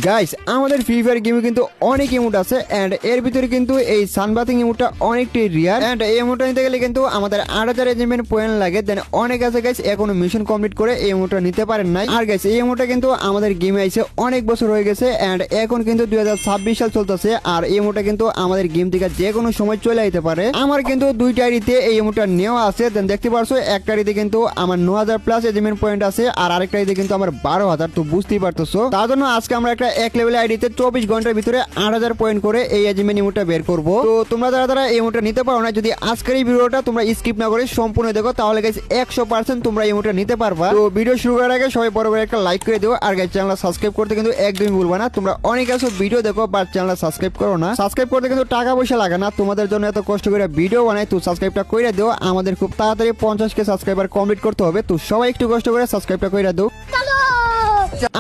Guys আমাদের free fire গেমে কিন্তু অনেক ইমোট আছে এন্ড এর ভিতরে কিন্তু এই সানবাথিং ইমোটটা অনেকটাই রিয়ার এন্ড এই ইমোটটা নিতে গেলে কিন্তু আমাদের 8000 এজিমেন্ট পয়েন্ট লাগে। দেন অনেক আছে গাইস এখনো মিশন কমপ্লিট করে এই ইমোটটা নিতে পারেন নাই। আর গাইস এই ইমোটটা কিন্তু আমাদের গেমে আইছে অনেক বছর হয়ে গেছে এন্ড এখন কিন্তু 2026 সাল চলতেছে। আর এই ইমোটটা কিন্তু আমাদের গেম থেকে যে কোনো সময় চলে আইতে পারে। আমার কিন্তু দুইটা আইডিতে এই ইমোটটা নেওয়া আছে। দেন দেখতে পারছো একটা আইডিতে কিন্তু আমার 9000 প্লাস এজিমেন্ট পয়েন্ট আছে আর আরেকটা আইডিতে কিন্তু আমার 12000। তো বুঝতেই পারতেছো, তার জন্য আজকে আমরা একটা এক লেভেল আইডিতে 24 ঘন্টার ভিতরে 8000 পয়েন্ট করে এই এজিমেন্ট ইমোটটা বের করব। তো তোমরা যারা এই ইমোটটা নিতে পারো না, যদি আজকের এই ভিডিওটা তোমরা স্কিপ না করে সম্পূর্ণ দেখো তাহলে গাইস 100% তোমরা এই ইমোটটা নিতে পারবা। তো ভিডিও শুরু করার আগে সবাই বড় বড় একটা লাইক করে দিও আর গাইস চ্যানেলটা সাবস্ক্রাইব করতে কিন্তু একদমই ভুলবা না। তোমরা অনেক আছো ভিডিও দেখো বাট চ্যানেলটা সাবস্ক্রাইব করো না। সাবস্ক্রাইব করতে কিন্তু টাকা পয়সা লাগে না, তোমাদের জন্য এত কষ্ট করে ভিডিও বানাই। তো সাবস্ক্রাইবটা কইরা দিও, আমাদের খুব তাড়াতাড়ি 50k সাবস্ক্রাইবার কমপ্লিট করতে হবে। তো সবাই একটু কষ্ট করে সাবস্ক্রাইবটা কইরা দিও।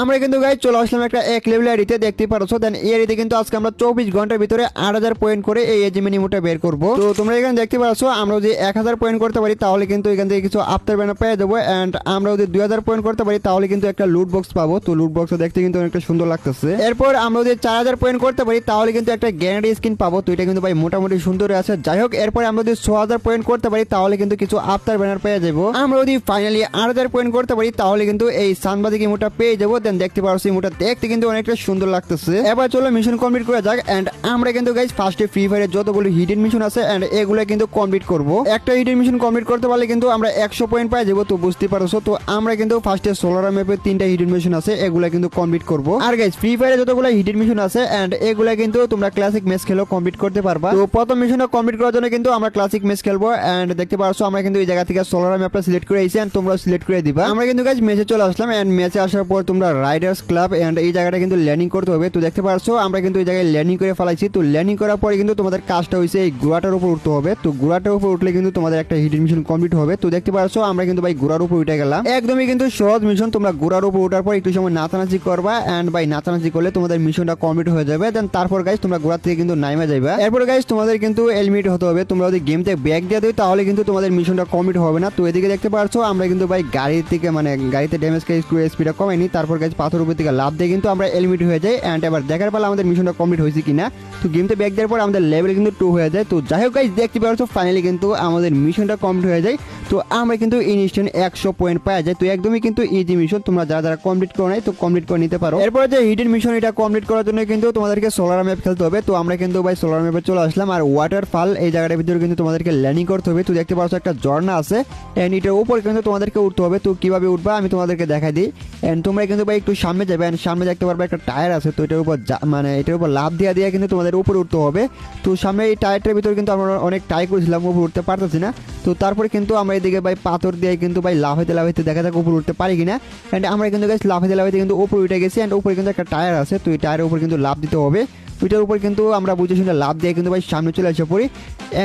আমরা কিন্তু গাইস চলে আসলাম একটা এক লেভেল আইডিতে, দেখতে পারছো। দেন এই আইডিতে কিন্তু আজকে আমরা 24 ঘন্টার ভিতরে 8000 পয়েন্ট করে এই এজিমেন্ট ইমোটটা বের করব। তো তোমরা এখানে দেখতে পারছো আমরা যদি 1000 পয়েন্ট করতে পারি তাহলে কিন্তু এখান থেকে কিছু আফটার ব্যানার পেয়ে দেবো এন্ড আমরা যদি 2000 পয়েন্ট করতে পারি তাহলে কিন্তু একটা লুট বক্স পাবো। তো লুট বক্স দেখতে কিন্তু অনেকটা সুন্দর লাগতেছে। এরপর আমরা যদি 4000 পয়েন্ট করতে পারি তাহলে কিন্তু একটা গ্যারান্টি স্কিন পাবো। তো এটা কিন্তু ভাই মোটামুটি সুন্দর আছে। যাই হোক, এরপর আমরা যদি 6000 পয়েন্ট করতে পারি তাহলে কিন্তু কিছু আফটার ব্যানার পেয়ে যাবো। আমরা যদি ফাইনালি 8000 পয়েন্ট করতে পারি তাহলে কিন্তু এই সানবাদিক ইমোটটা পেয়ে যাবো। দেন দেখতে পারছো ইমোটটা দেখতে কিন্তু অনেকটা সুন্দর লাগতেছে। এবার চলো মিশন কমপ্লিট করা যাক এন্ড আমরা কিন্তু গাইস ফার্স্টে ফ্রি ফায়ারের যতগুলো হিডেন মিশন আছে এন্ড এগুলো কিন্তু কমপ্লিট করব। একটা হিডেন মিশন কমপ্লিট করতে পারলে কিন্তু আমরা 100 পয়েন্ট পাই যাবো। তো বুঝতে পারছো, তো আমরা কিন্তু ফার্স্টে সোলার ম্যাপে 3টা হিডেন মিশন আছে এগুলো কিন্তু কমপ্লিট করব। আর গাইস ফ্রি ফায়ারে যতগুলো হিডেন মিশন আছে এন্ড এগুলো কিন্তু তোমরা ক্লাসিক ম্যাচ খেলেও কমপ্লিট করতে পারবা। তো প্রথম মিশনটা কমপ্লিট করার জন্য কিন্তু আমরা ক্লাসিক ম্যাচ খেলবো এন্ড দেখতে পারছো আমরা কিন্তু এই জায়গা থেকে সোলার ম্যাপটা সিলেক্ট করে আইছি এন্ড তোমরা সিলেক্ট করে দিবা। আমরা কিন্তু গাইস ম্যাচে চলে আসলাম এন্ড ম্যাচে আসার পর তোমরা রাইডার্স ক্লাব এন্ড এই জায়গাটা কিন্তু ল্যান্ডিং করতে হবে। তো দেখতে পারছো আমরা কিন্তু এই জায়গায় ল্যান্ডিং করে ফেলাইছি। তো ল্যান্ডিং করার পরে কিন্তু তোমাদের কাজটা হইছে এই ঘোড়াটার উপর উঠতে হবে। তো ঘোড়াটার উপর উঠলে কিন্তু তোমাদের একটা হিডেন মিশন কমপ্লিট হবে। তো দেখতে পারছো আমরা কিন্তু ভাই ঘোড়ার উপর উঠে গেলাম। একদমই কিন্তু সহজ মিশন। তোমরা ঘোড়ার উপর ওঠার পর একটু সময় নাচানাচি করবা এন্ড ভাই নাচানাচি করলে তোমাদের মিশনটা কমপ্লিট হয়ে যাবে। দেন তারপর গাইস তোমরা ঘোড়া থেকে কিন্তু নাইমা যাইবা। এরপর গাইস তোমাদের কিন্তু এলিমিনেট হতে হবে। তোমরা যদি গেম থেকে ব্যাক দিয়ে দাও তাহলে কিন্তু তোমাদের মিশনটা কমপ্লিট হবে না। তো এদিকে দেখতে পারছো আমরা কিন্তু ভাই গাড়ি থেকে মানে গাড়িতে ড্যামেজ খেয়ে একটু স্পিডটা কমাইনি, তারপর গাইস পাথর উপর থেকে লাভ দিয়ে কিন্তু আমরা এলিমিনেট হয়ে যাই এন্ড এবার দেখার পালা আমাদের মিশনটা কমপ্লিট হয়েছে কিনা। তো গেমতে ব্যাক দেওয়ার পর আমাদের লেভেল কিন্তু 2 হয়ে যায়। তো যাই হোক গাইস দেখতে পারছো ফাইনালি কিন্তু আমাদের মিশনটা কমপ্লিট হয়ে যায়। তো আমরা কিন্তু ইনস্ট্যান্ট 100 পয়েন্ট পাওয়া যায়। তো একদমই কিন্তু ইজি মিশন, তোমরা যারা কমপ্লিট করো নাই তো কমপ্লিট করে নিতে পারো। এরপর যে হিডেন মিশন এটা কমপ্লিট করার জন্য কিন্তু তোমাদেরকে সোলার ম্যাপ খেলতে হবে। তো আমরা কিন্তু ভাই সোলার ম্যাপে চলে আসলাম আর ওয়াটারফল এই জায়গাটার ভিতরে কিন্তু তোমাদেরকে ল্যান্ডিং করতে হবে। তো দেখতে পারছো একটা ঝর্ণা আছে এন্ড এটার উপর কিন্তু তোমাদেরকে উঠতে হবে। তো কিভাবে উঠবা আমি তোমাদেরকে দেখাই দিই এন্ড তোমরা কিন্তু ভাই একটু সামনে যাবে এন্ড সামনে দেখতে পারবে একটা টায়ার আছে। তো এটার উপর মানে এটার উপর লাভ দিয়ে দিয়ে কিন্তু তোমাদের উপরে উঠতে হবে। তো সামনে এই টায়ারটার ভিতরে কিন্তু আমরা অনেক ট্রাই করেছিলাম, উপরে উঠতে পারতেছি না। তো তারপরে কিন্তু আমরা এদিকে ভাই পাথর দিয়ে কিন্তু ভাই লাফাইতে লাফাইতে দেখা যাক উপরে উঠতে পারি কিনা এন্ড আমরা কিন্তু গাইস লাফাইতে লাফাইতে কিন্তু উপরে উঠে গেছি এন্ড উপরে কিন্তু একটা টায়ার আছে। তো এই টায়ারের উপর কিন্তু লাভ দিতে হবে। ওইটার উপর কিন্তু আমরা বুঝে শুনে লাভ দিয়ে কিন্তু ভাই সামনে চলে আসে পড়ি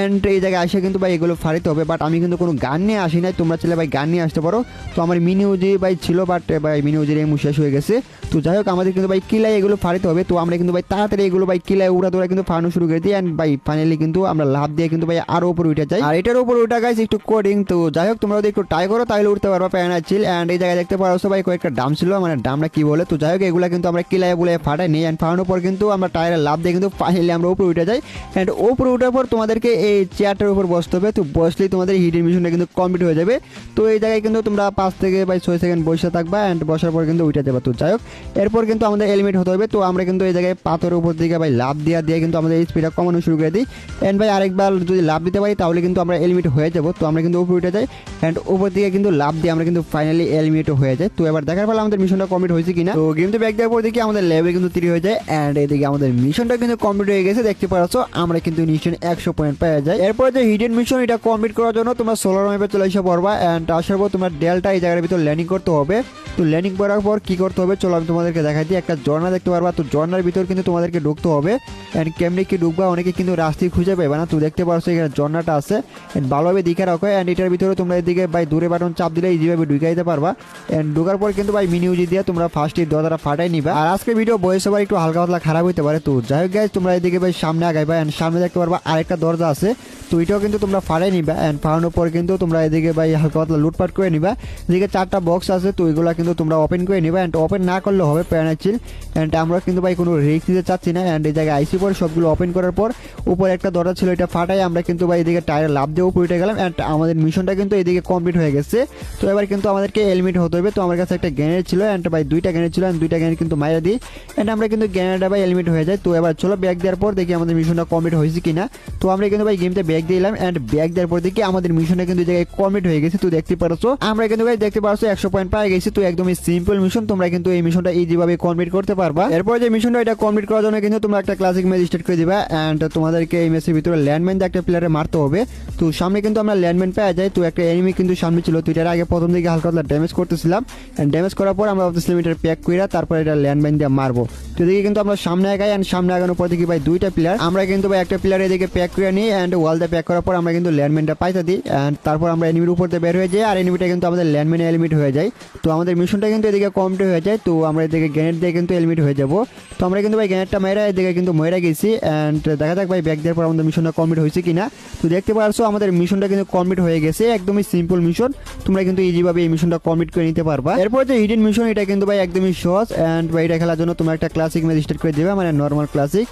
এন্ড এই জায়গায় আসে কিন্তু ভাই এগুলো ফাড়িতে হবে। বাট আমি কিন্তু কোনো গান নিয়ে আসি নাই, তোমরা চাইলে ভাই গান নিয়ে আসতে পারো। তো আমার মিনি উজি ভাই ছিল বাট ভাই মিনি উজির এমু শেষ হয়ে গেছে। তো যাই হোক আমাদের কিন্তু ভাই কিলাই এগুলো ফাড়িতে হবে। তো আমরা কিন্তু ভাই তাড়াতাড়ি এগুলো ভাই কিলাই উড়া দৌড়া কিন্তু ফাড়ানো শুরু করে দিই এন্ড ভাই ফাইনালি কিন্তু আমরা লাভ দিয়ে কিন্তু ভাই আরো উপরে উঠে যাই। আর এটার উপর উঠা গাইস একটু কোডিং। তো যাই হোক তোমরা যদি একটু ট্রাই করো তাহলে উঠতে পারবা প্যানাচিল এন্ড এই জায়গায় দেখতে পারো ভাই কয়েকটা ডাম ছিল, মানে ডামটা কি বলে। তো যাই হোক এগুলা কিন্তু আমরা কিলাই বলে ফাটাই নিই এন্ড ফাটানোর পর কিন্তু আমরা টায়ারে লাভ দিয়ে কিন্তু ফাইনালি আমরা উপরে উঠে যাই এন্ড উপরে উঠার পর তোমাদেরকে এই চেয়ারটার উপর বসতে হবে। তো বসলেই তোমাদের হিডেন মিশনটা কিন্তু কমপ্লিট হয়ে যাবে। তো এই জায়গায় কিন্তু তোমরা 5 থেকে 6 সেকেন্ড বসে থাকবা এন্ড বসার পর কিন্তু উঠে যাবে। তো যাই হোক এরপর কিন্তু আমাদের এলিমিনেট হতে হবে। তো আমরা কিন্তু এই জায়গায় পাথরের উপর দিকে ভাই লাভ দিয়ে কিন্তু আমাদের স্পিডটা কমানো শুরু করে দিই এন্ড ভাই আরেকবার যদি লাভ দিতে পারি তাহলে কিন্তু আমরা এলিমিনেট হয়ে যাব। তো আমরা কিন্তু উপরে উঠে যাই এন্ড উপর দিকে কিন্তু লাভ দিয়ে আমরা কিন্তু ফাইনালি এলিমিনেট হয়ে যায়। তো এবার দেখার পর আমাদের মিশনটা কমপ্লিট হয়েছে কিনা। তো গেমতে ব্যাক দেওয়ার পর দেখি আমাদের লেভেল কিন্তু 3 হয়ে যায় এন্ড এদিকে আমাদের মিশনটা কিন্তু কমপ্লিট হয়ে গেছে। দেখতে পাচ্ছ আমরা কিন্তু নিশ্চয়ই 100 পয়েন্ট পাওয়া যায়। এরপর যে হিডেন মিশন এটা কমপ্লিট করার জন্য তোমরা সোলার ম্যাপে চলে এসে পড়বা এন্ড আসার পর তোমার ডেলটা এই জায়গার ভিতর ল্যান্ডিং করতে হবে। তো ল্যান্ডিং করার পর কি করতে হবে চলো আমি তোমাদেরকে দেখাই দিই। একটা ঝর্ণা দেখতে পারবা। তো ঝর্ণার ভিতর কিন্তু তোমাদেরকে ঢুকতে হবে এন্ড কেমনে কি ঢুকবা অনেকে কিন্তু রাস্তায় খুঁজে পাবে না। তো দেখতে পারছো এখানে ঝর্ণাটা আছে এন্ড ভালোভাবে দেখে রাখো এন্ড এটার ভিতরে তোমরা এদিকে ভাই দূরে বাটন চাপ দিলে ইজিভাবে ঢুকে দিতে পারবা এন্ড ঢোকার পর কিন্তু ভাই মিনি উজি দিয়ে তোমরা ফার্স্ট এই দরজাটা ফাটাই নিবা। আর আজকে ভিডিও বয়স সবার একটু হালকা পাতলা খারাপ হতে পারে। তো যাই হোক গাইস, তোমরা এদিকে ভাই সামনে আগাইবা এন্ড সামনে দেখতে পারবা আরেকটা দরজা আছে, তো এটাও কিন্তু তোমরা ফাড়াই নিবা এন্ড ফাড়ানোর পর কিন্তু তোমরা এদিকে ভাই হালকা পাতলা লুটপাট করে নিবা। এদিকে 4টা বক্স আছে, তো ওইগুলো কিন্তু তোমরা ওপেন করে নিবা এন্ড ওপেন না করলে হবে প্যারানাচিল। এন্ড আমরা কিন্তু ভাই কোনো রিস্ক নিতে চাচ্ছি না। এন্ড এই জায়গায় আইসি পর সবগুলো ওপেন করার পর উপরে একটা দরজা ছিল, এটা ফাটাই আমরা কিন্তু ভাই এদিকে টায়ারে লাভ দিয়ে উপরে উঠে গেলাম এন্ড আমাদের মিশনটা কিন্তু এদিকে কমপ্লিট হয়ে গেছে। তো এবার কিন্তু আমাদেরকে এলিমিট হতে হবে। তো আমার কাছে একটা গ্রেনেড ছিল এন্ড ভাই 2টা গ্রেনেড ছিল এন্ড 2টা গ্রেনেড কিন্তু মাইরা দিই এন্ড আমরা কিন্তু গ্রেনেডটা ভাই এলিমিট হয়ে যায়। তো এবার চলো ব্যাক দেওয়ার পর দেখি আমাদের মিশনটা কমপ্লিট হয়েছে কিনা। তো আমরা কিন্তু ভাই গেমতে ব্যাক দিলাম এন্ড ব্যাক দেওয়ার পর দেখি আমাদের মিশনটা কিন্তু এই জায়গায় কমপ্লিট হয়ে গেছে। তো দেখতে পারছো আমরা কিন্তু ভাই দেখতে পারছো 100 পয়েন্ট পাই গেছি। তো একদমই সিম্পল মিশন, তোমরা কিন্তু এই মিশনটা ইজি ভাবে কমপ্লিট করতে পারবা। এরপর যে মিশনটা এটা কমপ্লিট করার জন্য কিন্তু তোমরা একটা ক্লাসিক ম্যাচ স্টার্ট করে দিবা এন্ড তোমাদেরকে এই ম্যাচের ভিতরে ল্যান্ডম্যান দিয়ে একটা প্লেয়ারে মারতে হবে। তো সামনে কিন্তু আমরা ল্যান্ডম্যান পেয়ে যাই। তো একটা এনিমি কিন্তু সামনে ছিল, তো এটার আগে প্রথম দিকে হালকা হালকা ড্যামেজ করতেছিলাম এন্ড ড্যামেজ করার পর আমরা ভাবতেছিলাম এটা প্যাক কইরা তারপর এটা ল্যান্ডম্যান দিয়ে মারবো। তো এদিকে কিন্তু আমরা সামনে আগাই এন্ড সামনে আগানোর পর দেখি ভাই 2টা প্লেয়ার, আমরা কিন্তু ভাই একটা প্লেয়ার এদিকে প্যাক করে নিই এন্ড ওয়াল দিয়ে প্যাক করার পর আমরা কিন্তু ল্যান্ডম্যানটা পাইতে দিই এন্ড তারপর আমরা এনিমির উপর দিয়ে বের হয়ে যাই আর এনিমিটা কিন্তু আমাদের ল্যান্ডম্যানে এলিমিট হয়ে যায়। তো আমাদের মিশনটা কিন্তু এদিকে কমপ্লিট হয়ে যায়। তো আমরা এদিকে গ্রেনেড দিয়ে কিন্তু এলিমিট হয়ে যাব। তো আমরা কিন্তু ভাই গ্রেনেডটা মেরা এদিকে কিন্তু মরে গেছি এন্ড দেখা যাক ভাই ব্যাক দেওয়ার পর আমাদের মিশনটা কমপ্লিট হয়েছে কিনা। তো দেখতে পারছো আমাদের মিশনটা কিন্তু কমপ্লিট হয়ে গেছে, একদমই সিম্পল মিশন, তোমরা কিন্তু ইজি ভাবে এই মিশনটা কমপ্লিট করে নিতে পারবা। এরপর যে হিডেন মিশন এটা কিন্তু ভাই একদমই সহজ এন্ড ভাই এটা খেলার জন্য তোমরা একটা ক্লাসিক ম্যাচ স্টার্ট করে দেবে, মানে নর্মাল ক্লাসিক।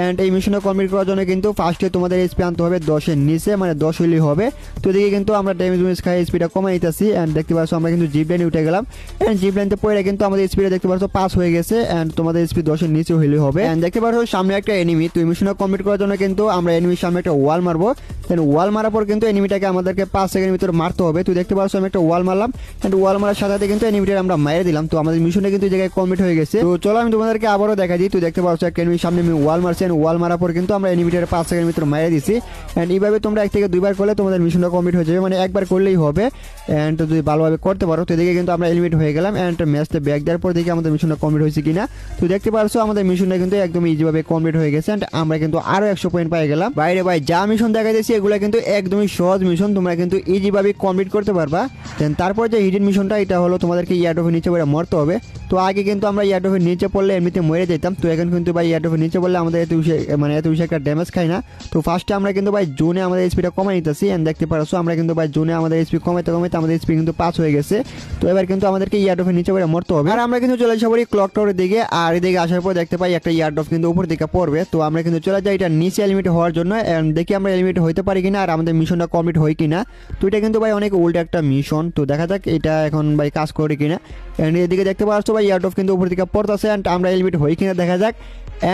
এন্ড এই মিশনটা কমপ্লিট করার জন্য কিন্তু ফার্স্টে তোমাদের এসপি আনতে হবে 10-এর নিচে, মানে 10 হইলেই হবে। তো এদিকে কিন্তু আমরা ড্যামেজ খাই স্পিডটা কমাই দিতেছি এন্ড দেখতে পাচ্ছ আমরা কিন্তু জিপ লাইনে উঠে গেলাম এন্ড জিপ লাইনতে পড়ে কিন্তু আমাদের স্পিডে দেখতে পাচ্ছ 5 হয়ে গেছে এন্ড তোমাদের স্পিড 10-এর নিচে হইলেই হবে। এন্ড দেখতে পাচ্ছ সামনে একটা এনিমি, তো এই মিশনটা কমপ্লিট করার জন্য কিন্তু আমরা এনিমির সামনে একটা ওয়াল মারবো। দেন ওয়াল মারার পর কিন্তু এনিমিটাকে আমাদেরকে 5 সেকেন্ডের ভিতরে মারতে হবে। তো দেখতে পাচ্ছ আমি একটা ওয়াল মারলাম এন্ড ওয়াল মারার সাথে সাথে কিন্তু এনিমিটাকে আমরা মাইরে দিলাম। তো আমাদের মিশনটা কিন্তু এই জায়গায় কমপ্লিট হয়ে গেছে। তো চলো আমি তোমাদেরকে আবারও দেখা দিই। তো দেখতে পাচ্ছ একটা এনিমির সামনে আমি ওয়াল মারছি এন্ড ওয়াল মারার পর কিন্তু আমরা এনিমিটাকে 5 সেকেন্ডের ভিতরে মাইরে দিছি এন্ড এইভাবে তোমরা 1 থেকে 2বার করলে তোমাদের মিশনটা কমপ্লিট হয়ে যাবে, মানে একবার করলেই হবে এন্ড যদি ভালোভাবে করতে পারো। তো এদিকে কিন্তু আমরা এলিমিট হয়ে গেলাম এন্ড ম্যাচটা ব্যাক দেওয়ার পর দেখি আমাদের মিশনটা কমপ্লিট হয়েছে কিনা। তো দেখতে পারছো আমাদের মিশনটা কিন্তু একদম ইজি ভাবে কমপ্লিট হয়ে গেছে এন্ড আমরা কিন্তু আরো 100 পয়েন্ট পেয়ে গেলাম। বাইরে ভাই যা মিশন দেখা যাচ্ছে এগুলো কিন্তু একদমই সহজ মিশন, তোমরা কিন্তু ইজি ভাবে কমপ্লিট করতে পারবা। দেন তারপর যে হিডেন মিশনটা এটা হলো তোমাদেরকে ইয়ারডফের নিচে পড়ে মরতে হবে। তো আগে কিন্তু আমরা ইয়ারডফের নিচে পড়লে এমনিতে মরে যেতাম, তো এখন কিন্তু ভাই ইয়ারডফের নিচে পড়লে আমাদের এত বেশি একটা ড্যামেজ খাই না। তো ফার্স্টে আমরা কিন্তু ভাই জোনে আমাদের স্পিডটা কমাই নিতেছি এন্ড দেখতে পারছো আমরা কিন্তু ভাই জোনে আমাদের স্পি কমাইতে কমাইতে আমাদের স্পি কিন্তু 5 হয়ে গেছে। তো এবার কিন্তু আমাদেরকে ইয়ারডফের নিচে পড়ে মরতে হবে আর আমরা কিন্তু চলে যাবো ক্লক টাওয়ারের দিকে। আর এদিকে আসার পর দেখতে পাই একটা ইয়ারডফ কিন্তু উপর দিকে পড়বে। তো আমরা কিন্তু চলে যাই এটা নিচে এলিমিট হওয়ার জন্য এন্ড দেখি আমরা এলিমিট হইতে পারি কিনা আর আমাদের মিশনটা কমপ্লিট হয় কিনা। তো এটা কিন্তু ভাই অনেক উল্টো একটা মিশন, তো দেখা যাক এটা এখন ভাই কাজ করে কিনা। এন্ড এদিকে দেখতে পাচ্ছ ভাই ইয়ারডফ কিন্তু উপর দিকে পড়তেছে এন্ড আমরা এলিমিট হই কিনা দেখা যাক।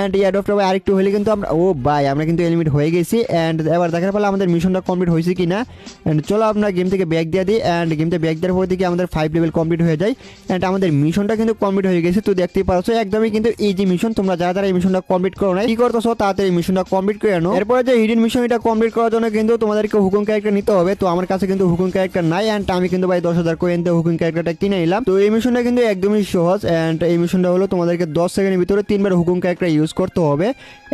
এন্ড ইয়ারডফটা ভাই আরেকটু হলে কিন্তু আমরা ভাই আমরা কিন্তু এলিমিট হয়ে গেছি এন্ড এবার দেখার ফলে আমাদের মিশনটা কমপ্লিট হয়েছে কিনা। এন্ড চলো আপনার গেম থেকে ব্যাক দিয়ে দিই এন্ড গেমতে ব্যাক দেওয়ার পর দিকে আমাদের 5 লেভেল কমপ্লিট হয়ে যায় এন্ড আমাদের মিশনটা কিন্তু কমপ্লিট হয়ে গেছে। তো দেখতেই পাচ্ছ একদমই কিন্তু ইজি মিশন, তোমরা যারা এই মিশনটা কমপ্লিট করো না কি করতেছো তাড়াতাড়ি মিশনটা কমপ্লিট করে আনো। এরপরে যে হিডেন মিশন এটা কমপ্লিট করার জন্য কিন্তু তোমাদেরকে হুকুম ক্যারেক্টার নিতে হবে। তো আমার কাছে কিন্তু হুকুম ক্যারেক্টার নাই এন্ড আমি কিন্তু ভাই 10,000 কয়েন দিয়ে হুকুম ক্যারেক্টারটা কিনে নিলাম। তো এই মিশনটা কিন্তু একদমই সহজ এন্ড এই মিশনটা হলো তোমাদেরকে 10 সেকেন্ডের ভিতরে 3বার হুকুম ক্যারেক্টার ইউজ করতে হবে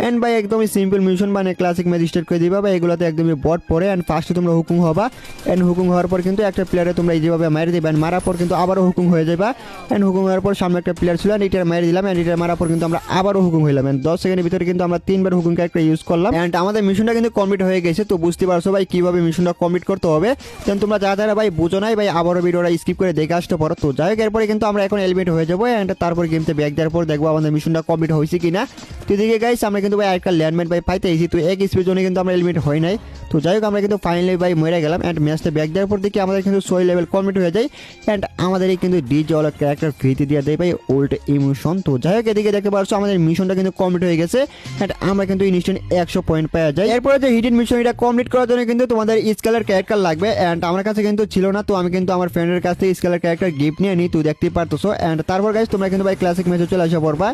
এন্ড ভাই একদমই সিম্পল মিশন, মানে ক্লাসিক ম্যাচ স্টার্ট করে দিবা বা এগুলোতে একদমই বট পড়ে এন্ড ফার্স্টে তোমরা হুকুম হবা এন্ড হুকুম হওয়ার পর কিন্তু একটা প্লেয়ারে তোমরা যেভাবে মারি দিবা এন্ড মারার পর কিন্তু আবারও হুকুম হয়ে যাবা এন্ড হুকুম হওয়ার পর সামনে একটা প্লেয়ার ছিল এন্ড এটা মারি দিলাম এন্ড এটা মারার পর কিন্তু আমরা আবারও হুকুম হইলাম এন্ড 10 সেকেন্ডের ভিতরে কিন্তু আমরা 3বার হুকুম ক্যারেক্টার ইউজ করলাম এন্ড আমাদের মিশনটা কিন্তু কমপ্লিট হয়ে গেছে। তো বুঝতে পারছো ভাই কিভাবে মিশনটা কমপ্লিট করতে হবে। দেন তোমরা যারা ভাই বুঝো নাই ভাই আবারও ভিডিওটা স্কিপ করে দেখে আসতে পারো। তো যাই হোক এরপরে কিন্তু আমরা এখন এলিমিট হয়ে যাবো এন্ড তারপর গেমতে ব্যাক দেওয়ার পর দেখবো আমাদের মিশনটা কমপ্লিট হয়েছে কিনা। তো এদিকে গাইস আমরা কিন্তু ভাই একটা ল্যান্ডম্যান ভাই পাইতে এসেছি, তো এক স্পিড জন্য কিন্তু আমরা এলিমিট হয় নাই। তো যাই হোক আমরা কিন্তু ফাইনালি ভাই মরে গেলাম এন্ড ম্যাচটা ব্যাক দেওয়ার পর দেখি আমাদের কিন্তু 6 লেভেল কমপ্লিট হয়ে যায় এন্ড আমাদের কিন্তু ডিজে ওয়ালা ক্যারেক্টার ফ্রিতে দিয়ে দেয় ভাই ওল্ড ইমোশন। তো যাই হোক এদিকে দেখতে পাচ্ছ আমাদের মিশনটা কিন্তু কমপ্লিট হয়ে গেছে এন্ড আমরা কিন্তু ইনস্ট্যান্ট 100 পয়েন্ট পাওয়া যায়। এরপরে যে হিডেন মিশন এটা কমপ্লিট করার জন্য কিন্তু তোমাদের স্কেলার ক্যারেক্টার লাগবে এন্ড আমার কাছে কিন্তু ছিল না, তো আমি কিন্তু আমার ফ্রেন্ডের কাছ থেকে স্কেলার ক্যারেক্টার গিফট নিয়ে নিই। তো দেখতেই পারতেছো এন্ড তারপর গাইস তোমরা কিন্তু ভাই ক্লাসিক ম্যাচে চলে আসা পড়বা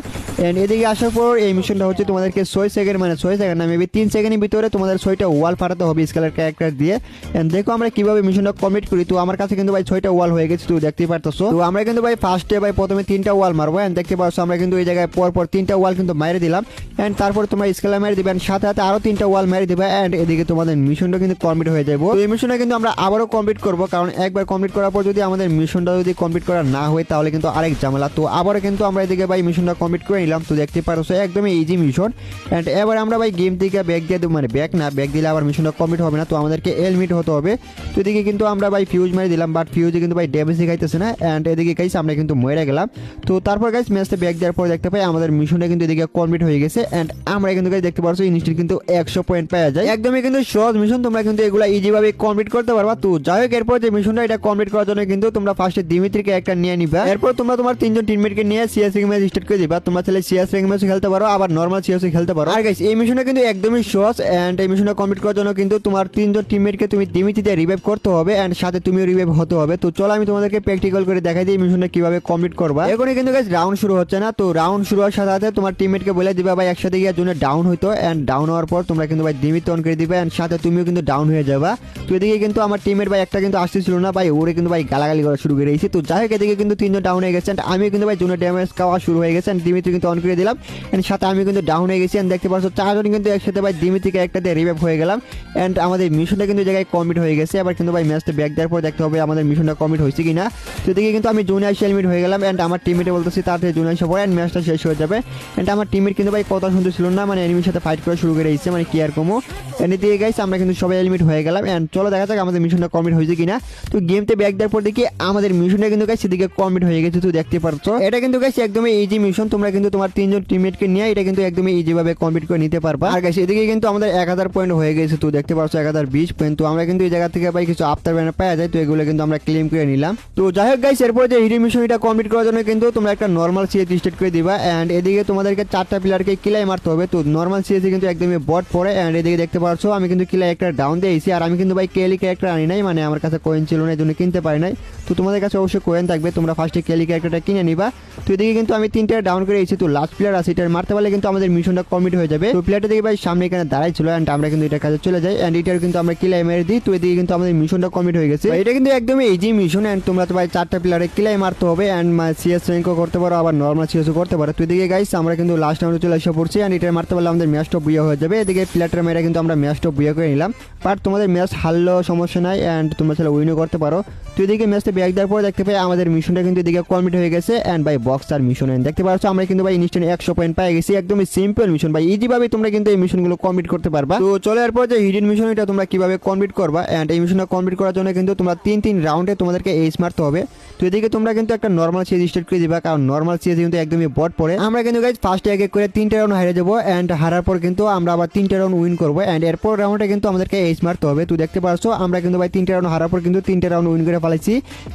এন্ড এদিকে আসার পর এই মিশনটা হচ্ছে তোমাদেরকে 6 সেকেন্ড মানে 6 সেকেন্ড না মেবি 3 সেকেন্ডের ভিতরে তোমাদের 6টা ওয়াল ফাটাতে হবে স্কেলার ক্যারেক্টার দিয়ে এন্ড দেখো আমরা কিভাবে মিশনটা কমপ্লিট করি। তো আমার কাছে কিন্তু ভাই 6টা ওয়াল হয়ে গেছে, তো দেখতেই পারতেছো। তো আমরা কিন্তু ভাই ফার্স্টে ভাই প্রথমে 3টা ওয়াল মারবো এন্ড দেখতে পাচ্ছ আমরা কিন্তু এই জায়গায় পর পর 3টা ওয়াল কিন্তু মেরে দিলাম এন্ড তারপর তোমরা স্কেলার মেরে দিবেন সাথে সাথে আরো 3টা ওয়াল মেরে দিবে এন্ড এদিকে তোমাদের মিশনটা কিন্তু কমপ্লিট হয়ে যাবে। তো এই মিশনটা কিন্তু আমরা আবারও কমপ্লিট করব, কারণ একবার কমপ্লিট করার পর যদি আমাদের মিশনটা যদি কমপ্লিট করা না হয় তাহলে কিন্তু আরেক ঝামেলা। তো আবারও কিন্তু আমরা এদিকে ভাই মিশনটা কমপ্লিট করে নিলাম। তো দেখতে পারছো একদমই একদমই ইজি মিশন। অ্যান্ড এবার আমরা ভাই গেম থেকে ব্যাক দিয়ে দেবো, মানে ব্যাক না, ব্যাক দিলে আবার মিশনটা কমপ্লিট হবে না, তো আমাদেরকে এলমিট হতে হবে। তো এদিকে কিন্তু আমরা ভাই ফিউজ মারি দিলাম, বাট ফিউজে কিন্তু ভাই ড্যামেজ দেখাইতেছে না। অ্যান্ড এদিকে গাইস আমরা কিন্তু মরে গেলাম। তো তারপর গাইস ম্যাচটা ব্যাক দেওয়ার পর দেখতে পাই আমাদের মিশনটা কিন্তু এদিকে কমপ্লিট হয়ে গেছে। অ্যান্ড আমরা কিন্তু গাইস দেখতে পারছো ইনস্ট্যান্ট কিন্তু 100 পয়েন্ট পাওয়া যায়। একদমই কিন্তু সহজ মিশন, তোমরা কিন্তু এগুলা ইজি ভাবে কমপ্লিট করতে পারবা। তো যাই হোক, এরপর যে মিশনটা এটা কমপ্লিট করার জন্য কিন্তু তোমরা ফার্স্টে দিমিত্রিকে একটা নিয়ে নিবা। এরপর তোমরা তোমার 3জন টিমমেটকে নিয়ে সিএস র্যাঙ্ক ম্যাচ স্টার্ট করে দিবা। তোমরা চাইলে সিএস র্যাঙ্ক ম্যাচ খেলতে পারো, আবার নরমাল সিএস খেলতে পারো। আর গাইস এই মিশনটা কিন্তু একদমই সহজ। এন্ড এই মিশনটা কমপ্লিট করার জন্য কিন্তু তোমার 3জন টিমমেটকে তুমি দিমিত্রিতে রিভাইভ করতে হবে, এন্ড সাথে তুমিও রিভাইভ হতে হবে। তো চলো আমি তোমাদেরকে প্র্যাকটিক্যাল করে দেখাই দিই মিশনটা কিভাবে কমপ্লিট করবা। এখনই কিন্তু গাইস রাউন্ড শুরু হচ্ছে না, তো রাউন্ড শুরু হওয়ার সাথে সাথে তোমার টিমমেটকে বলে দিবা ভাই একসাথে গিয়ে জন্য ডাউন হইতো। এন্ড ডাউন হওয়ার পর তোমরা কিন্তু ভাই দিমিত্র অন করে দিবে, এন্ড সাথে তুমিও কিন্তু ডাউন হয়ে যাবা। তো এদিকে কিন্তু আমার টিমের ভাই একটা কিন্তু আসতেছিল না ভাই, ওরে কিন্তু ভাই গালাগালি করা শুরু করে দিয়েছে। তো যাই হোক, এদিকে কিন্তু 3জন ডাউন হয়ে গেছে, আমি কিন্তু ভাই জোনে ড্যামেজ খাওয়া শুরু হয়ে গেছে। দিমিত্রি কিন্তু অন করে দিলাম, এন্ড সাথে আমি কিন্তু ডাউন হয়ে গেছি। এন্ড দেখতে পাচ্ছ 4জন কিন্তু একসাথে ভাই দিমিত্রিকে একটা দিয়ে রিভাইভ হয়ে গেলাম। এন্ড আমাদের মিশনটা কিন্তু জায়গায় কমপ্লিট হয়ে গেছে। এবার কিন্তু ভাই ম্যাচটা ব্যাক দেওয়ার পর দেখতে হবে আমাদের মিশনটা কমপ্লিট হয়েছে কিনা। তো এদিকে কিন্তু আমি জোনে এসে এলিমিট হয়ে গেলাম। এন্ড আমার টিমমেটে বলতেছি তাড়াতাড়ি জোনে এসে পড়ে, এন্ড ম্যাচটা শেষ হয়ে যাবে। এন্ড আমার টিমমেট কিন্তু ভাই কথা শুনতেছিল না, মানে এনিমির সাথে ফাইট করা শুরু করে দিয়েছে, মানে কি আর কমো। এন্ড এদিকে গাইস আমরা কিন্তু সবাই এলিমিট হয়ে গেলাম। এন্ড চলো দেখা যাক আমাদের মিশনটা কমপ্লিট হয়েছে কিনা। তো গেমতে ব্যাক দেওয়ার পর দেখি আমাদের মিশনটা কিন্তু গাইস সেদিকে কমপ্লিট হয়ে গেছে। তো দেখতে পাচ্ছ এটা কিন্তু গাইস একদমই ইজি মিশন, তোমরা কিন্তু তোমার 3জন টিমমেটকে নিয়ে এটা কিন্তু একদমই ইজি ভাবে কমপ্লিট করে নিতে পারবা। আর গাইস এদিকে কিন্তু আমাদের 1000 পয়েন্ট হয়ে গেছে। তো দেখতে পাচ্ছ 1020 পয়েন্ট। তো আমরা কিন্তু এই জায়গা থেকে ভাই কিছু আফটার ব্যানার পাওয়া যায়, তো এগুলো কিন্তু আমরা ক্লেম করে নিলাম। তো যাই হোক গাইস, এরপর যে হিরো মিশন এটা কমপ্লিট করার জন্য কিন্তু তোমরা একটা নরমাল সিএস স্টার্ট করে দিবা। এন্ড এদিকে তোমাদেরকে 4টা প্লেয়ারকে কিলাই মারতে হবে। তো নরমাল সিএস কিন্তু একদমই বট পড়ে। এন্ড এদিকে দেখতে পাচ্ছ আমি কিন্তু কিলাই একটা ডাউন দিয়েছি, আর আমি কিন্তু ভাই কেলি ক্যারেক্টার আনি নাই, মানে আমার কাছে কয়েন ছিল না, এই জন্য কিনতে পারি নাই। তো তোমাদের কাছে অবশ্যই কয়েন থাকবে, তোমরা ফার্স্টে কেলি ক্যারেক্টারটা কিনে নিবা। তো এদিকে কিন্তু আমি 3টা ডাউন করে এসেছি। তো লাস্ট প্লেয়ার আছে, এটা মারতে পারলে কিন্তু আমাদের মিশনটা কমপ্লিট হয়ে যাবে। তো প্লেয়ারটা দেখি ভাই সামনে এখানে দাঁড়াই ছিল, এন্ড আমরা কিন্তু এটার কাছে চলে যাই। এন্ড এটার কিন্তু আমরা কিলাই মেরে দিই। তো এদিকে কিন্তু আমাদের মিশনটা কমপ্লিট হয়ে গেছে। এটা কিন্তু একদমই ইজি মিশন। এন্ড তোমরা তো ভাই 4টা প্লেয়ারে কিলাই মারতে হবে, এন্ড সিএস র্যাঙ্কও করতে পারো, আবার নরমাল সিএসও করতে পারো। তো এদিকে গাইস আমরা কিন্তু লাস্ট রাউন্ডে চলে এসে পড়ছি। এন্ড এটা মারতে পারলে আমাদের ম্যাচটা বুয়া হয়ে যাবে। এদিকে প্লেয়ারটা মেরে কিন্তু আমরা ম্যাচটা বুয়া করে নিলাম। বাট তোমাদের ম্যাচ হারলেও সমস্যা নাই, এন্ড তোমরা চাইলে উইনও করতে পারো। তো এদিকে ম্যাচটা ব্যাক দেওয়ার পর দেখতে পাই আমাদের মিশনটা কিন্তু এদিকে কমপ্লিট হয়ে গেছে। এন্ড ভাই বক্সার মিশন দেখতে পাচ্ছ আমরা কিন্তু ভাই ইনস্ট্যান্ট 100 পয়েন্ট পেয়ে গেছি। একদমই সিম্পল মিশন ভাই, ইজি ভাবে তোমরা কিন্তু এই মিশনগুলো কমপ্লিট করতে পারবা। তো চলে এরপর যে হিডেন মিশন এটা তোমরা কিভাবে কমপ্লিট করবা। এন্ড এই মিশনটা কমপ্লিট করার জন্য কিন্তু তোমরা 3 রাউন্ডে তোমাদেরকে এইচ মারতে হবে। তো এদিকে তোমরা কিন্তু একটা নরমাল সিএস স্টার্ট করে দিবা, কারণ নরমাল সিএস কিন্তু একদমই বট পড়ে। আমরা কিন্তু গাইস ফার্স্টে এক এক করে 3টা রাউন্ড হারিয়ে যাবো। এন্ড হারার পর কিন্তু আমরা আবার 3টা রাউন্ড উইন করবো। এন্ড এরপর রাউন্ডে কিন্তু আমাদেরকে এইচ মারতে হবে। তো দেখতে পাচ্ছ আমরা কিন্তু ভাই 3টা রাউন্ড হারার পর কিন্তু 3টা রাউন্ড উইন করে ফেলাইছি।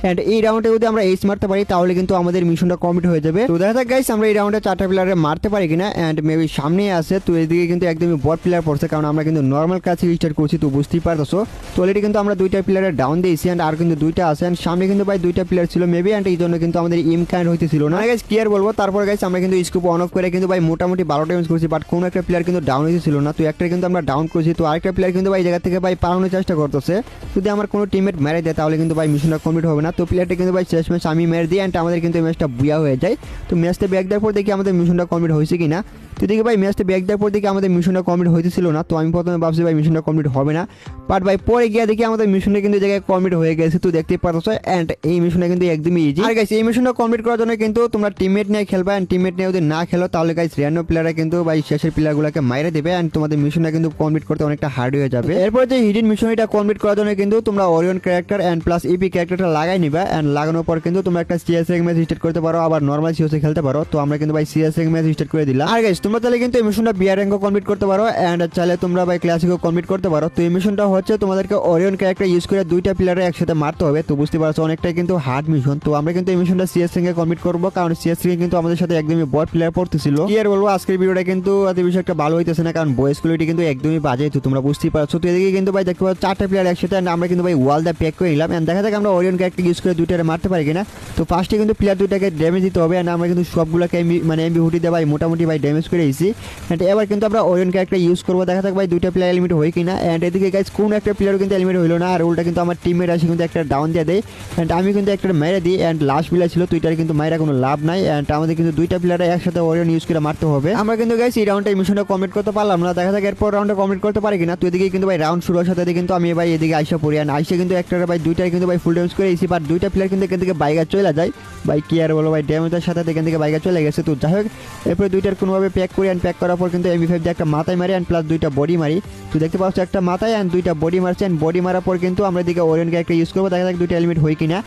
এন্ড এই রাউন্ডে যদি আমরা এইচ মারতে পারি তাহলে কিন্তু আমাদের মিশনটা কমপ্লিট হয়ে যাবে। তো দেখা যাক গাইস আমরা এই রাউন্ডে 4টা প্লেয়ারে মারতে পারি কিনা। এন্ড মেবি সামনেই আছে। তো এদিকে কিন্তু একদমই বট প্লেয়ার পড়ছে, কারণ আমরা কিন্তু নরমাল কাছে স্টার্ট করছি। তো বুঝতেই পারছো। তো অলরেডি কিন্তু আমরা 2টা প্লেয়ারে ডাউন দিয়েছি, এন্ড আর কিন্তু 2টা আছে। এন্ড সামনে কিন্তু ভাই 2টা প্লেয়ার ছিল মেবি, এন্ড এই জন্য কিন্তু আমাদের ইম কাইন্ড হইতেছিল না গাইস, কি আর বলবো। তারপর গাইস আমরা কিন্তু স্কোপ অন অফ করে কিন্তু ভাই মোটামুটি 12টা ইউজ করছি, বাট কোনো একটা প্লেয়ার কিন্তু ডাউন হইতেছিল না। তো একটা কিন্তু আমরা ডাউন করছি। তো আরেকটা প্লেয়ার কিন্তু ভাই জায়গা থেকে ভাই পালানোর চেষ্টা করতেছে। যদি আমার কোনো টিমমেট মেরে দেয় তাহলে কিন্তু ভাই মিশনটা কমপ্লিট হবে না। তো প্লেয়ারটা কিন্তু ভাই শেষ ম্যাচ আমি মেরে দিই, এন্ড আমাদের কিন্তু এই ম্যাচটা বুয়া হয়ে যায়। তো ম্যাচটা ব্যাক দেওয়ার পর দেখি আমাদের মিশনটা কমপ্লিট হয়েছে কিনা। তো দেখি ভাই ম্যাচটা ব্যাক দেওয়ার পর দেখি আমাদের মিশনটা কমপ্লিট হইতেছিল না। তো আমি প্রথমে ভাবছি ভাই মিশনটা কমপ্লিট হবে না, বাট ভাই পরে গিয়ে দেখি আমাদের মিশনটা কিন্তু জায়গায় কমপ্লিট হয়ে গেছে। তো দেখতে পাচ্ছ। এন্ড এই মিশনটা কিন্তু একদমই ইজি। আর গাইস এই মিশনটা কমপ্লিট করার জন্য কিন্তু তোমরা টিমমেট নিয়ে খেলবা। এন্ড টিমমেট নিয়ে যদি না খেলো তাহলে গাইস র্যান্ডম প্লেয়াররা কিন্তু ভাই শেষের প্লেয়ারগুলোকে মাইরে দেবে, এন্ড তোমাদের মিশনটা কিন্তু কমপ্লিট করতে অনেকটা হার্ড হয়ে যাবে। এরপর যে হিডেন মিশন এটা কমপ্লিট করার জন্য কিন্তু তোমরা ওরিয়ন ক্যারেক্টার এন্ড প্লাস ইপি ক্যারেক্টারটা লাগাই নিবা। এন্ড লাগানোর পর কিন্তু তোমরা একটা সিএস র্যাঙ্ক ম্যাচ স্টার্ট করতে পারো, আবার নরমাল সিএস খেলতে পারো। তো আমরা কিন্তু ভাই সিএস র্যাঙ্ক ম্যাচ স্টার্ট করে দিলাম। আর গাইস তোমরা তাহলে কিন্তু এই মিশনটা বিআর র্যাঙ্কও কমপ্লিট করতে পারো, এন্ড চাইলে তোমরা ভাই ক্লাসিকও কমপ্লিট করতে পারো। তো এই মিশনটা হচ্ছে তোমাদেরকে ওরিয়ন ক্যারেক্টার ইউজ করে 2টা প্লেয়ারে একসাথে মারতে হবে। তো বুঝতে পারছো অনেকটাই কিন্তু হার্ড মিশন। তো আমরা কিন্তু এই মিশনটা সিএস র্যাঙ্কে কমপ্লিট করবো, কারণ সিএস র্যাঙ্কে কিন্তু আমাদের সাথে একদমই বট প্লেয়ার পড়তেছিল। কি আর বলবো, আজকের ভিডিওটা কিন্তু এত বেশি একটা ভালো হইতেছে না, কারণ ভয়েস কোয়ালিটি কিন্তু একদমই বাজে। তো তোমরা বুঝতেই পারছো। তো এদিকে কিন্তু ভাই দেখতে পাচ্ছ 4টা প্লেয়ার একসাথে, এন্ড আমরা কিন্তু ভাই ওয়াল দা প্যাক করে নিলাম। এন্ড দেখা যাক আমরা ওরিয়ন ক্যারেক্টার ইউজ করে 2টারে মারতে পারি কিনা। তো ফার্স্টে কিন্তু প্লেয়ার 2টাকে ড্যামেজ দিতে হবে, এন্ড আমরা কিন্তু সবগুলোকে মানে এমবি হুটি দিয়ে ভাই মোটামুটি ভাই ড্যামেজ করে দিয়েছি। এন্ড এবার কিন্তু আমরা ওরিয়ন ক্যারেক্টার ইউজ করবো, দেখা যাক ভাই 2টা প্লেয়ার এলিমিট হয় কিনা। এন্ড এদিকে গাইস কোন একটা প্লেয়ার কিন্তু এলিমিট হইলো না, আর উল্টা কিন্তু আমার টিমমেট আসে কিন্তু একটা ডাউন দিয়ে দেয়। এন্ড আমি কিন্তু একটা মেরে দিই। এন্ড লাস্ট প্লেয়ার ছিল, তো এটার কিন্তু মাইরা কোনো লাভ নাই। এন্ড আমাদের কিন্তু 2টা প্লেয়ারে একসাথে ওরিয়ন ইউজ করে মারতে হবে। আমরা কিন্তু গাইস এই রাউন্ডে মিশনটা কমপ্লিট করতে পারলাম না। দেখা যাক এরপর রাউন্ডে কমপ্লিট করতে পারি কিনা। তো এদিকে কিন্তু ভাই রাউন্ড শুরু হওয়ার সাথে কিন্তু আমি ভাই এদিকে আইসা পড়ি, আর আইসা কিন্তু একটা ভাই দুইটাই কিন্তু ভাই ফুল ড্যামেজ করে এসি, বাট দুইটা প্লেয়ার কিন্তু এখান থেকে বাইরে চলে যায়। ভাই কি আর বলো ভাই, ড্যামেজের সাথে এখান থেকে বাইরে চলে গেছে। তো যাই হোক এরপরে দুইটার কোনোভাবে প্যাক করি, অ্যান্ড প্যাক করার পর কিন্তু এমবি5 দিয়ে একটা মাথায় মারি অ্যান্ড প্লাস দুইটা বডি মারি। তো দেখতে পাচ্ছ একটা মাথায় অ্যান্ড দুইটা বডি মারছে, অ্যান্ড বডি মারার পর কিন্তু আমরা এদিকে ওরিয়নকে একটা ইউজ করবো, দেখা যাক দুইটা এলিমিট হয় কিনা।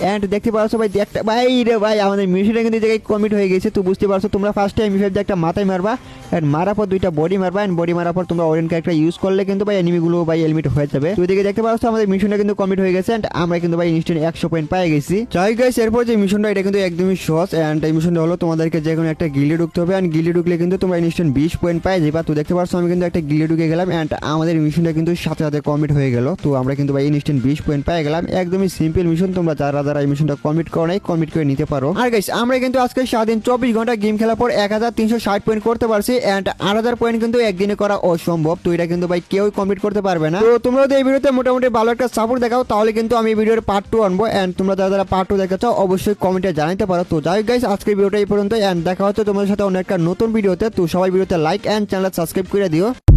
অ্যান্ড দেখতে পাচ্ছ ভাই একটা ভাই রে ভাই আমাদের মিশনটা কিন্তু জায়গায় কমিট হয়ে গেছে। তো বুঝতে পারছো তোমরা ফার্স্টে এমবি5 দিয়ে একটা মাথায় মারবা, অ্যান্ড মারার পর দুইটা বডি মারবা, অ্যান্ড বডি মারার পর তোমরা ওরিয়নকে একটা ইউজ করলে কিন্তু ভাই এনিমিগুলো ভাই এলিমিট হয়ে যাবে। তো এদিকে দেখতে পাচ্ছ আমাদের মিশনটা কিন্তু কমপ্লিট হয়ে গেছে, অ্যান্ড আমরা কিন্তু ভাই ইনস্ট্যান্ট 100 পয়েন্ট পেয়ে গেছি। যাই গাইস এরপর যে মিশনটা এটা কিন্তু একদমই সহজ, অ্যান্ড এই মিশনটা হলো তোমাদেরকে যে কোনো একটা গিল্ডে ঢুকতে হবে, অ্যান্ড গিল্ডে ঢুকলে কিন্তু তোমরা ইনস্ট্যান্ট 20 পয়েন্ট পেয়ে যাবে। তো দেখতে পাচ্ছ আমি কিন্তু একটা গিল্ডে ঢুকে গেলাম, অ্যান্ড আমাদের মিশনটা কিন্তু সাথে সাথে কমপ্লিট হয়ে গেল। তো আমরা কিন্তু ভাই ইনস্ট্যান্ট 20 পয়েন্ট পেয়ে গেলাম। একদমই সিম্পল মিশন, তোমরা যারা এই মিশনটা কমপ্লিট করো নাই কমপ্লিট করে নিতে পারো। আর গাইস আমরা কিন্তু আজকে সারাদিন 24 ঘন্টা গেম খেলার পর 1360 পয়েন্ট করতে পারছি, অ্যান্ড 8000 পয়েন্ট কিন্তু একদিনে করা অসম্ভব। তো এটা কিন্তু ভাই কেউই কমপ্লিট করতে পারবে না। তো তোমরা যদি এই ভিডিওতে মোটামুটি ভালো একটা সাপোর্ট দেখাও তাহলে কিন্তু আমি এই ভিডিওর পার্ট 2 আনবো, অ্যান্ড তোমরা যারা পার্ট 2 দেখতে চাও অবশ্যই কমেন্টে জানাতে পারো। তো যাই হোক গাইস আজকের ভিডিওটা এই পর্যন্ত, অ্যান্ড দেখা হচ্ছে তোমাদের সাথে অন্য একটা নতুন ভিডিওতে। তো সবাই ভিডিওতে লাইক অ্যান্ড চ্যানেল সাবস্ক্রাইব করে দিও।